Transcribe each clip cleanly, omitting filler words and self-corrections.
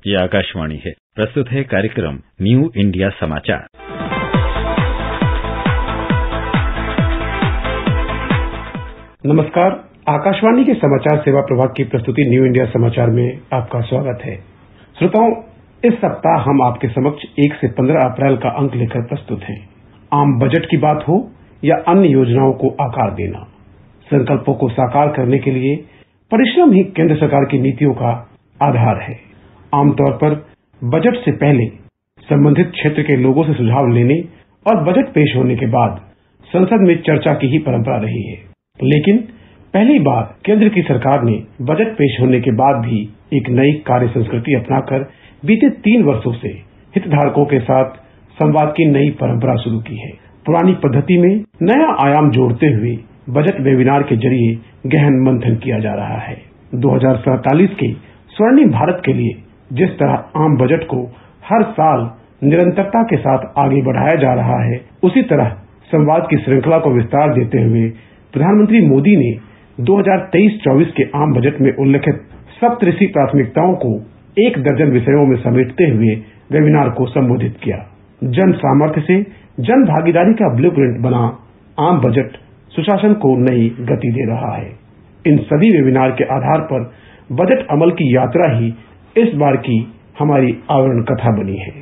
ये आकाशवाणी है। प्रस्तुत है कार्यक्रम न्यू इंडिया समाचार। नमस्कार, आकाशवाणी के समाचार सेवा प्रभाग की प्रस्तुति न्यू इंडिया समाचार में आपका स्वागत है। श्रोताओं, इस सप्ताह हम आपके समक्ष 1 से 15 अप्रैल का अंक लेकर प्रस्तुत हैं। आम बजट की बात हो या अन्य योजनाओं को आकार देना, संकल्पों को साकार करने के लिए परिश्रम ही केंद्र सरकार की नीतियों का आधार है। आमतौर पर बजट से पहले संबंधित क्षेत्र के लोगों से सुझाव लेने और बजट पेश होने के बाद संसद में चर्चा की ही परंपरा रही है। लेकिन पहली बार केंद्र की सरकार ने बजट पेश होने के बाद भी एक नई कार्य संस्कृति अपनाकर बीते 3 वर्षों से हितधारकों के साथ संवाद की नई परंपरा शुरू की है। पुरानी पद्धति में नया आयाम जोड़ते हुए बजट वेबिनार के जरिए गहन मंथन किया जा रहा है। 2047 के स्वर्णिम भारत के लिए जिस तरह आम बजट को हर साल निरंतरता के साथ आगे बढ़ाया जा रहा है, उसी तरह संवाद की श्रृंखला को विस्तार देते हुए प्रधानमंत्री मोदी ने 2023-24 के आम बजट में उल्लेखित सप्तऋषि प्राथमिकताओं को 1 दर्जन विषयों में समेटते हुए वेबिनार को संबोधित किया। जन सामर्थ्य से जन भागीदारी का ब्लूप्रिंट बना आम बजट सुशासन को नई गति दे रहा है। इन सभी वेबिनार के आधार पर बजट अमल की यात्रा ही इस बार की हमारी आवरण कथा बनी है।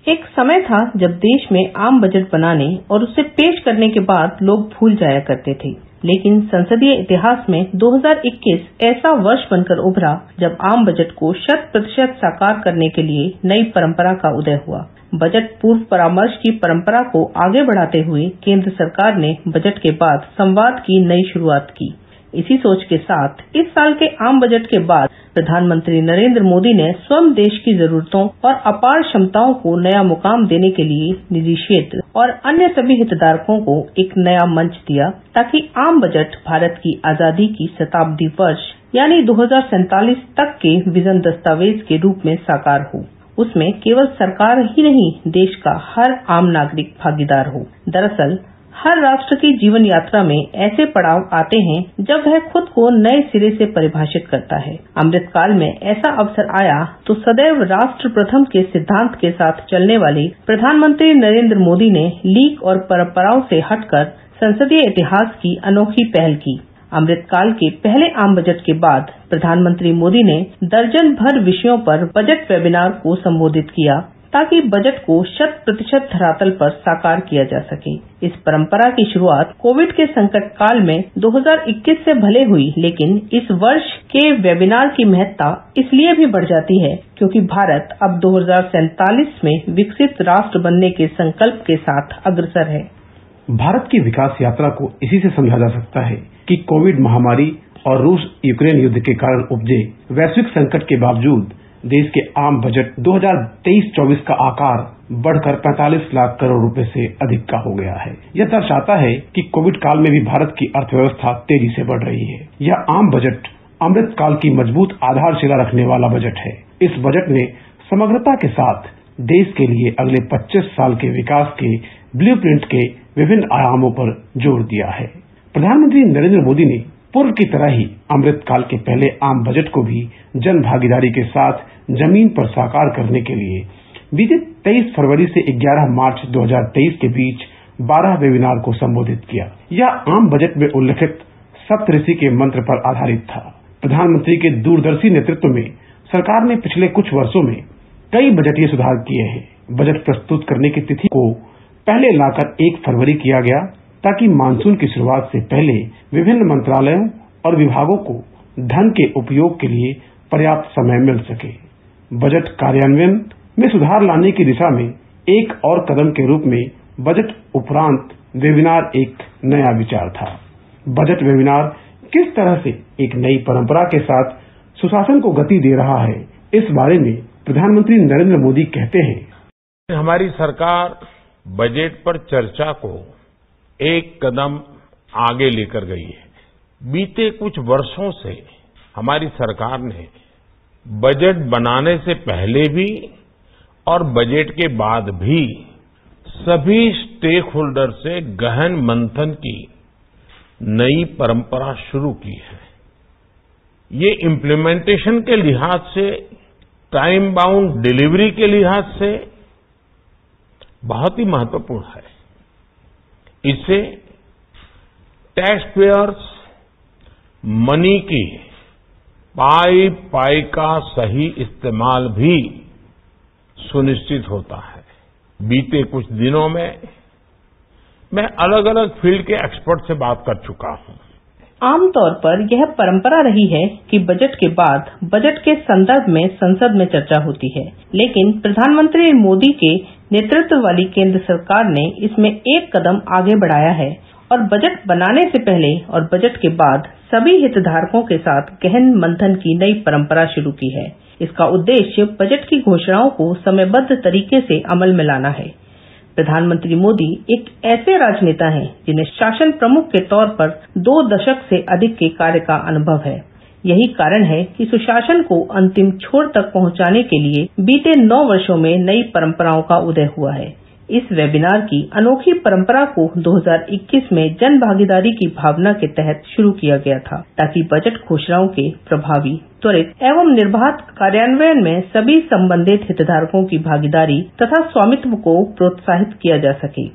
एक समय था जब देश में आम बजट बनाने और उसे पेश करने के बाद लोग भूल जाया करते थे, लेकिन संसदीय इतिहास में 2021 ऐसा वर्ष बनकर उभरा जब आम बजट को 100% साकार करने के लिए नई परंपरा का उदय हुआ। बजट पूर्व परामर्श की परंपरा को आगे बढ़ाते हुए केंद्र सरकार ने बजट के बाद संवाद की नई शुरुआत की। इसी सोच के साथ इस साल के आम बजट के बाद प्रधानमंत्री नरेंद्र मोदी ने स्वयं देश की जरूरतों और अपार क्षमताओं को नया मुकाम देने के लिए निजी क्षेत्र और अन्य सभी हितधारकों को एक नया मंच दिया, ताकि आम बजट भारत की आजादी की शताब्दी वर्ष यानी 2047 तक के विजन दस्तावेज के रूप में साकार हो। उसमें केवल सरकार ही नहीं, देश का हर आम नागरिक भागीदार हो। दरअसल हर राष्ट्र की जीवन यात्रा में ऐसे पड़ाव आते हैं जब वह खुद को नए सिरे से परिभाषित करता है। अमृतकाल में ऐसा अवसर आया तो सदैव राष्ट्र प्रथम के सिद्धांत के साथ चलने वाले प्रधानमंत्री नरेंद्र मोदी ने लीक और परंपराओं से हटकर संसदीय इतिहास की अनोखी पहल की। अमृतकाल के पहले आम बजट के बाद प्रधानमंत्री मोदी ने दर्जन भर विषयों पर बजट वेबिनार को संबोधित किया, ताकि बजट को 100% धरातल पर साकार किया जा सके। इस परंपरा की शुरुआत कोविड के संकट काल में 2021 से भले हुई, लेकिन इस वर्ष के वेबिनार की महत्ता इसलिए भी बढ़ जाती है क्योंकि भारत अब 2047 में विकसित राष्ट्र बनने के संकल्प के साथ अग्रसर है। भारत की विकास यात्रा को इसी से समझा जा सकता है कि कोविड महामारी और रूस यूक्रेन युद्ध के कारण उपजे वैश्विक संकट के बावजूद देश के आम बजट 2023-24 का आकार बढ़कर 45 लाख करोड़ रुपए से अधिक का हो गया है। यह दर्शाता है कि कोविड काल में भी भारत की अर्थव्यवस्था तेजी से बढ़ रही है। यह आम बजट अमृत काल की मजबूत आधारशिला रखने वाला बजट है। इस बजट ने समग्रता के साथ देश के लिए अगले 25 साल के विकास के ब्लूप्रिंट के विभिन्न आयामों पर जोर दिया है। प्रधानमंत्री नरेंद्र मोदी ने पूर्व की तरह ही अमृत काल के पहले आम बजट को भी जन भागीदारी के साथ जमीन पर साकार करने के लिए बीते 23 फरवरी से 11 मार्च 2023 के बीच 12 वेबिनार को संबोधित किया। यह आम बजट में उल्लेखित सप्तऋषि के मंत्र पर आधारित था। प्रधानमंत्री के दूरदर्शी नेतृत्व में सरकार ने पिछले कुछ वर्षों में कई बजटीय सुधार किए हैं। बजट प्रस्तुत करने की तिथि को पहले लाकर 1 फरवरी किया गया, ताकि मानसून की शुरुआत से पहले विभिन्न मंत्रालयों और विभागों को धन के उपयोग के लिए पर्याप्त समय मिल सके। बजट कार्यान्वयन में सुधार लाने की दिशा में एक और कदम के रूप में बजट उपरांत वेबिनार एक नया विचार था। बजट वेबिनार किस तरह से एक नई परंपरा के साथ सुशासन को गति दे रहा है, इस बारे में प्रधानमंत्री नरेंद्र मोदी कहते हैं, हमारी सरकार बजट पर चर्चा को एक कदम आगे लेकर गई है। बीते कुछ वर्षों से हमारी सरकार ने बजट बनाने से पहले भी और बजट के बाद भी सभी स्टेक होल्डर से गहन मंथन की नई परंपरा शुरू की है। ये इम्प्लीमेंटेशन के लिहाज से टाइम बाउंड डिलीवरी के लिहाज से बहुत ही महत्वपूर्ण है। इससे टैक्स पेयर्स मनी की पाई पाई का सही इस्तेमाल भी सुनिश्चित होता है। बीते कुछ दिनों में मैं अलग अलग फील्ड के एक्सपर्ट से बात कर चुका हूं। आमतौर पर यह परंपरा रही है कि बजट के बाद बजट के संदर्भ में संसद में चर्चा होती है, लेकिन प्रधानमंत्री मोदी के नेतृत्व वाली केंद्र सरकार ने इसमें एक कदम आगे बढ़ाया है और बजट बनाने से पहले और बजट के बाद सभी हितधारकों के साथ गहन मंथन की नई परंपरा शुरू की है। इसका उद्देश्य बजट की घोषणाओं को समयबद्ध तरीके से अमल में लाना है। प्रधानमंत्री मोदी एक ऐसे राजनेता हैं जिन्हें शासन प्रमुख के तौर पर 2 दशक से अधिक के कार्य का अनुभव है। यही कारण है कि सुशासन को अंतिम छोर तक पहुंचाने के लिए बीते 9 वर्षों में नई परंपराओं का उदय हुआ है। इस वेबिनार की अनोखी परंपरा को 2021 में जन भागीदारी की भावना के तहत शुरू किया गया था, ताकि बजट घोषणाओं के प्रभावी, त्वरित एवं निर्बाध कार्यान्वयन में सभी संबंधित हितधारकों की भागीदारी तथा स्वामित्व को प्रोत्साहित किया जा सके।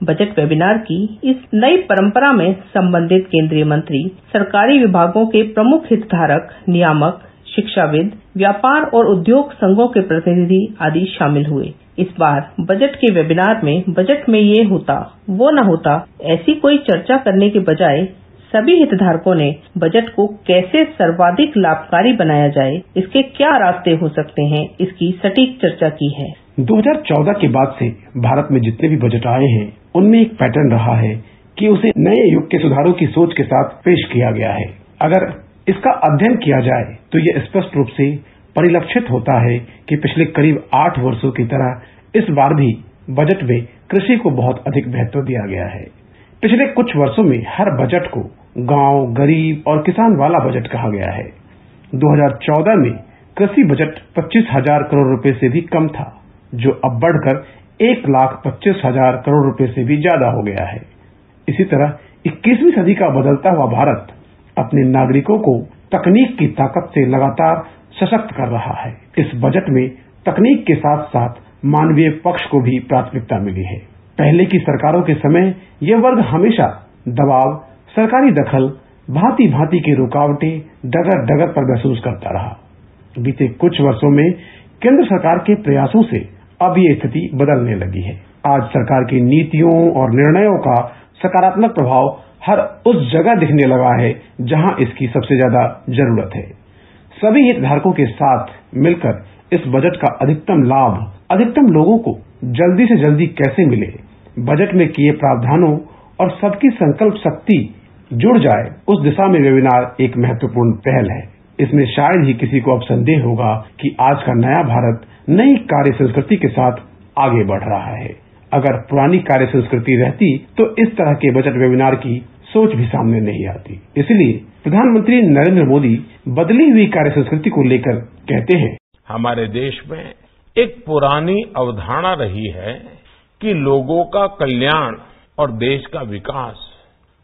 बजट वेबिनार की इस नई परंपरा में संबंधित केंद्रीय मंत्री, सरकारी विभागों के प्रमुख हितधारक, नियामक, शिक्षाविद, व्यापार और उद्योग संघों के प्रतिनिधि आदि शामिल हुए। इस बार बजट के वेबिनार में बजट में ये होता वो न होता ऐसी कोई चर्चा करने के बजाय सभी हितधारकों ने बजट को कैसे सर्वाधिक लाभकारी बनाया जाए, इसके क्या रास्ते हो सकते हैं, इसकी सटीक चर्चा की है। 2014 के बाद से भारत में जितने भी बजट आए हैं उनमें एक पैटर्न रहा है कि उसे नए युग के सुधारों की सोच के साथ पेश किया गया है। अगर इसका अध्ययन किया जाए तो यह स्पष्ट रूप से परिलक्षित होता है कि पिछले करीब 8 वर्षों की तरह इस बार भी बजट में कृषि को बहुत अधिक महत्व दिया गया है। पिछले कुछ वर्षों में हर बजट को गांव, गरीब और किसान वाला बजट कहा गया है। 2014 में कृषि बजट 25,000 करोड़ रुपए से भी कम था, जो अब बढ़कर 1,25,000 करोड़ रुपए से भी ज्यादा हो गया है। इसी तरह 21वीं सदी का बदलता हुआ भारत अपने नागरिकों को तकनीक की ताकत से लगातार सशक्त कर रहा है। इस बजट में तकनीक के साथ साथ मानवीय पक्ष को भी प्राथमिकता मिली है। पहले की सरकारों के समय यह वर्ग हमेशा दबाव, सरकारी दखल, भांति भांति की रुकावटें डगर डगर पर महसूस करता रहा। बीते कुछ वर्षों में केंद्र सरकार के प्रयासों से अब ये स्थिति बदलने लगी है। आज सरकार की नीतियों और निर्णयों का सकारात्मक प्रभाव हर उस जगह दिखने लगा है जहां इसकी सबसे ज्यादा जरूरत है। सभी हितधारकों के साथ मिलकर इस बजट का अधिकतम लाभ अधिकतम लोगों को जल्दी से जल्दी कैसे मिले, बजट में किए प्रावधानों और सबकी संकल्प शक्ति जुड़ जाए, उस दिशा में वेबिनार एक महत्वपूर्ण पहल है। इसमें शायद ही किसी को अब संदेह होगा कि आज का नया भारत नई कार्य संस्कृति के साथ आगे बढ़ रहा है। अगर पुरानी कार्य संस्कृति रहती तो इस तरह के बजट वेबिनार की सोच भी सामने नहीं आती। इसलिए प्रधानमंत्री नरेंद्र मोदी बदली हुई कार्य संस्कृति को लेकर कहते हैं, हमारे देश में एक पुरानी अवधारणा रही है कि लोगों का कल्याण और देश का विकास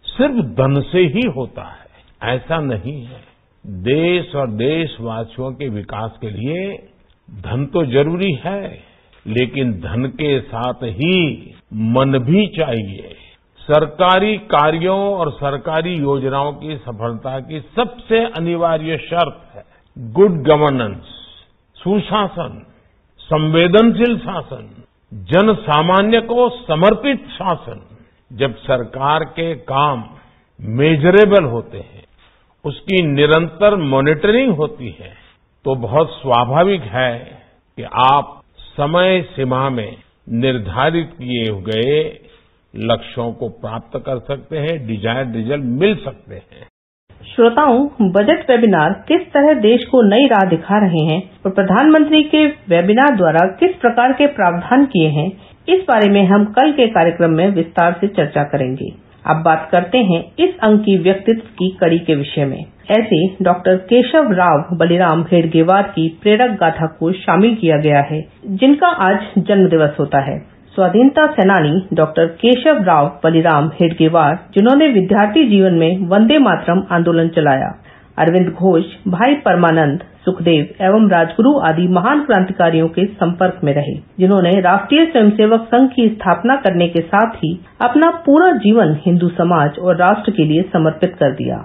सिर्फ धन से ही होता है। ऐसा नहीं है। देश और देशवासियों के विकास के लिए धन तो जरूरी है, लेकिन धन के साथ ही मन भी चाहिए। सरकारी कार्यों और सरकारी योजनाओं की सफलता की सबसे अनिवार्य शर्त है गुड गवर्नेंस, सुशासन, संवेदनशील शासन, जन सामान्य को समर्पित शासन। जब सरकार के काम मेजरेबल होते हैं, उसकी निरंतर मॉनिटरिंग होती है, तो बहुत स्वाभाविक है कि आप समय सीमा में निर्धारित किए गए लक्ष्यों को प्राप्त कर सकते हैं, डिजायर्ड रिजल्ट मिल सकते हैं। श्रोताओं, बजट वेबिनार किस तरह देश को नई राह दिखा रहे हैं और प्रधानमंत्री के वेबिनार द्वारा किस प्रकार के प्रावधान किए हैं, इस बारे में हम कल के कार्यक्रम में विस्तार से चर्चा करेंगे। अब बात करते हैं इस अंक की व्यक्तित्व की कड़ी के विषय में। ऐसे डॉक्टर केशव राव बलिराम हेडगेवार की प्रेरक गाथा को शामिल किया गया है, जिनका आज जन्म दिवस होता है। स्वाधीनता सेनानी डॉक्टर केशव राव बलिराम हेडगेवार, जिन्होंने विद्यार्थी जीवन में वंदे मातरम आंदोलन चलाया, अरविंद घोष, भाई परमानंद, सुखदेव एवं राजगुरु आदि महान क्रांतिकारियों के संपर्क में रहे, जिन्होंने राष्ट्रीय स्वयंसेवक संघ की स्थापना करने के साथ ही अपना पूरा जीवन हिंदू समाज और राष्ट्र के लिए समर्पित कर दिया।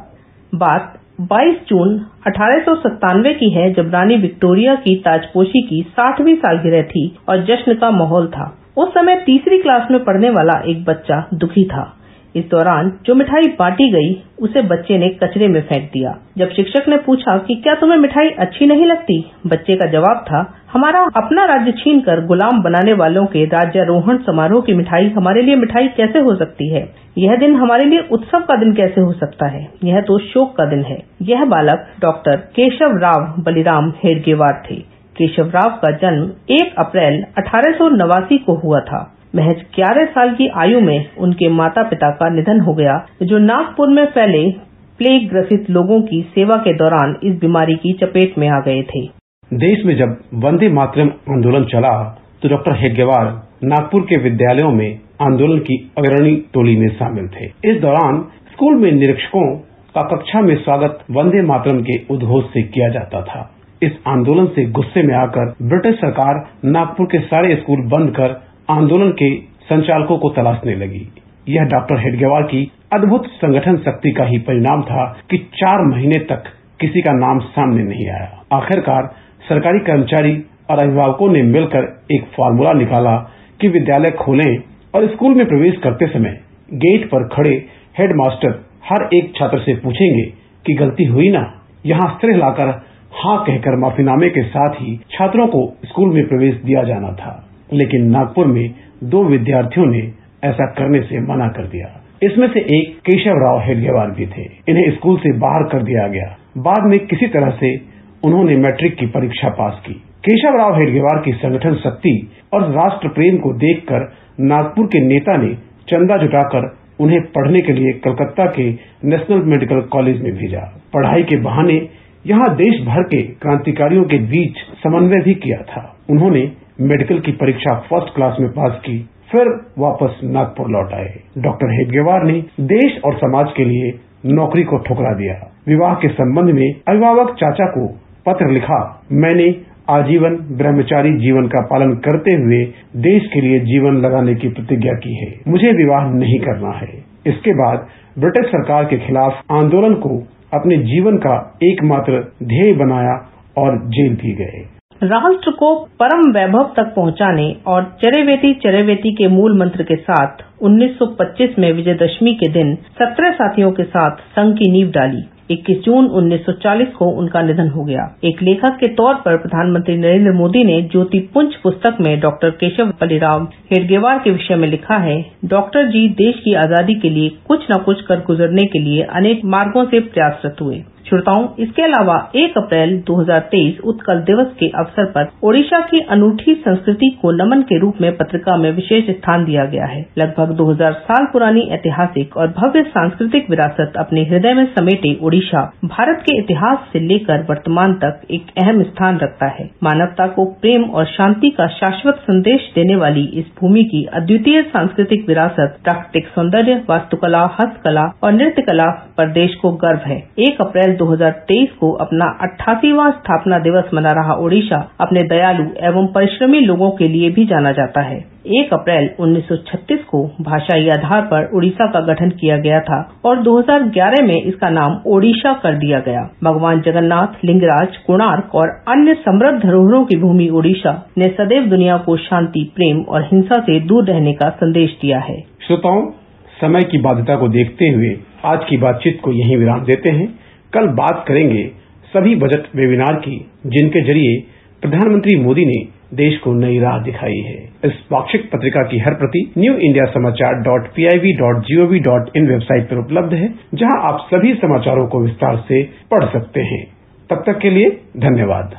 बात 22 जून 1897 की है, जब रानी विक्टोरिया की ताजपोशी की 60वीं सालगिरह थी और जश्न का माहौल था। उस समय तीसरी क्लास में पढ़ने वाला एक बच्चा दुखी था। इस दौरान जो मिठाई बांटी गई उसे बच्चे ने कचरे में फेंक दिया। जब शिक्षक ने पूछा कि क्या तुम्हें मिठाई अच्छी नहीं लगती, बच्चे का जवाब था, हमारा अपना राज्य छीनकर गुलाम बनाने वालों के राज्यारोहण समारोह की मिठाई हमारे लिए मिठाई कैसे हो सकती है? यह दिन हमारे लिए उत्सव का दिन कैसे हो सकता है? यह तो शोक का दिन है। यह बालक डॉक्टर केशव राव बलिराम हेडगेवार थे। केशव राव का जन्म 1 अप्रैल 1889 को हुआ था। महज 11 साल की आयु में उनके माता पिता का निधन हो गया, जो नागपुर में फैले प्लेग ग्रसित लोगों की सेवा के दौरान इस बीमारी की चपेट में आ गए थे। देश में जब वंदे मातरम आंदोलन चला तो डॉक्टर हेडगेवार नागपुर के विद्यालयों में आंदोलन की अग्रणी टोली में शामिल थे। इस दौरान स्कूल में निरीक्षकों का कक्षा में स्वागत वंदे मातरम के उद्घोष से किया जाता था। इस आंदोलन से गुस्से में आकर ब्रिटिश सरकार नागपुर के सारे स्कूल बंद कर आंदोलन के संचालकों को तलाशने लगी। यह डॉक्टर हेडगेवार की अद्भुत संगठन शक्ति का ही परिणाम था कि 4 महीने तक किसी का नाम सामने नहीं आया। आखिरकार सरकारी कर्मचारी और अभिभावकों ने मिलकर एक फार्मूला निकाला कि विद्यालय खोलें और स्कूल में प्रवेश करते समय गेट पर खड़े हेडमास्टर हर एक छात्र से पूछेंगे कि गलती हुई ना। यहाँ सिर हिलाकर हाँ कहकर माफीनामे के साथ ही छात्रों को स्कूल में प्रवेश दिया जाना था। लेकिन नागपुर में 2 विद्यार्थियों ने ऐसा करने से मना कर दिया। इसमें से एक केशव राव हेडगेवार भी थे। इन्हें स्कूल से बाहर कर दिया गया। बाद में किसी तरह से उन्होंने मैट्रिक की परीक्षा पास की। केशव राव हेडगेवार की संगठन शक्ति और राष्ट्र प्रेम को देखकर नागपुर के नेता ने चंदा जुटाकर उन्हें पढ़ने के लिए कलकत्ता के नेशनल मेडिकल कॉलेज में भेजा। पढ़ाई के बहाने यहाँ देश भर के क्रांतिकारियों के बीच समन्वय भी किया था। उन्होंने मेडिकल की परीक्षा फर्स्ट क्लास में पास की, फिर वापस नागपुर लौट आए। डॉक्टर हेडगेवार ने देश और समाज के लिए नौकरी को ठुकरा दिया। विवाह के संबंध में अभिभावक चाचा को पत्र लिखा, मैंने आजीवन ब्रह्मचारी जीवन का पालन करते हुए देश के लिए जीवन लगाने की प्रतिज्ञा की है। मुझे विवाह नहीं करना है। इसके बाद ब्रिटिश सरकार के खिलाफ आंदोलन को अपने जीवन का एकमात्र ध्येय बनाया और जेल भी गए। राष्ट्र को परम वैभव तक पहुंचाने और चरैवेति के मूल मंत्र के साथ 1925 में विजयदशमी के दिन 17 साथियों के साथ संघ की नींव डाली। 21 जून 1940 को उनका निधन हो गया। एक लेखक के तौर पर प्रधानमंत्री नरेंद्र मोदी ने ज्योतिपुंज पुस्तक में डॉक्टर केशव बलिराम हेडगेवार के विषय में लिखा है, डॉक्टर जी देश की आजादी के लिए कुछ न कुछ कर गुजरने के लिए अनेक मार्गों से प्रयासरत हुए। श्रोताओं, इसके अलावा 1 अप्रैल 2023 उत्कल दिवस के अवसर पर ओडिशा की अनूठी संस्कृति को नमन के रूप में पत्रिका में विशेष स्थान दिया गया है। लगभग 2000 साल पुरानी ऐतिहासिक और भव्य सांस्कृतिक विरासत अपने हृदय में समेटे ओडिशा भारत के इतिहास से लेकर वर्तमान तक एक अहम स्थान रखता है। मानवता को प्रेम और शांति का शाश्वत संदेश देने वाली इस भूमि की अद्वितीय सांस्कृतिक विरासत, प्राकृतिक सौंदर्य, वास्तुकला, हस्तकला और नृत्य कला पर देश को गर्व है। 1 अप्रैल 2023 को अपना 88वां स्थापना दिवस मना रहा ओडिशा अपने दयालु एवं परिश्रमी लोगों के लिए भी जाना जाता है। 1 अप्रैल 1936 को भाषाई आधार पर उड़ीसा का गठन किया गया था और 2011 में इसका नाम ओडिशा कर दिया गया। भगवान जगन्नाथ, लिंगराज, कोणार्क और अन्य समृद्ध धरोहरों की भूमि ओडिशा ने सदैव दुनिया को शांति, प्रेम और हिंसा से दूर रहने का संदेश दिया है। श्रोताओं, समय की बाध्यता को देखते हुए आज की बातचीत को यहीं विराम देते हैं। कल बात करेंगे सभी बजट वेबिनार की, जिनके जरिए प्रधानमंत्री मोदी ने देश को नई राह दिखाई है। इस पाक्षिक पत्रिका की हर प्रति newindiasamaachar.piv.gov.in वेबसाइट पर उपलब्ध है, जहां आप सभी समाचारों को विस्तार से पढ़ सकते हैं। तब तक के लिए धन्यवाद।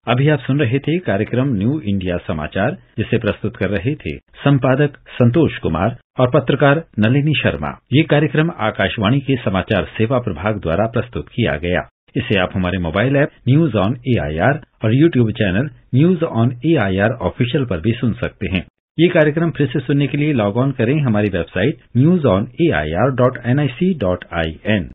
अभी आप सुन रहे थे कार्यक्रम न्यू इंडिया समाचार, जिसे प्रस्तुत कर रहे थे संपादक संतोष कुमार और पत्रकार नलिनी शर्मा। ये कार्यक्रम आकाशवाणी के समाचार सेवा प्रभाग द्वारा प्रस्तुत किया गया। इसे आप हमारे mobile app news on AIR और YouTube channel news on AIR official पर भी सुन सकते हैं। ये कार्यक्रम फिर से सुनने के लिए लॉग ऑन करें हमारी वेबसाइट newsonair.nic.in।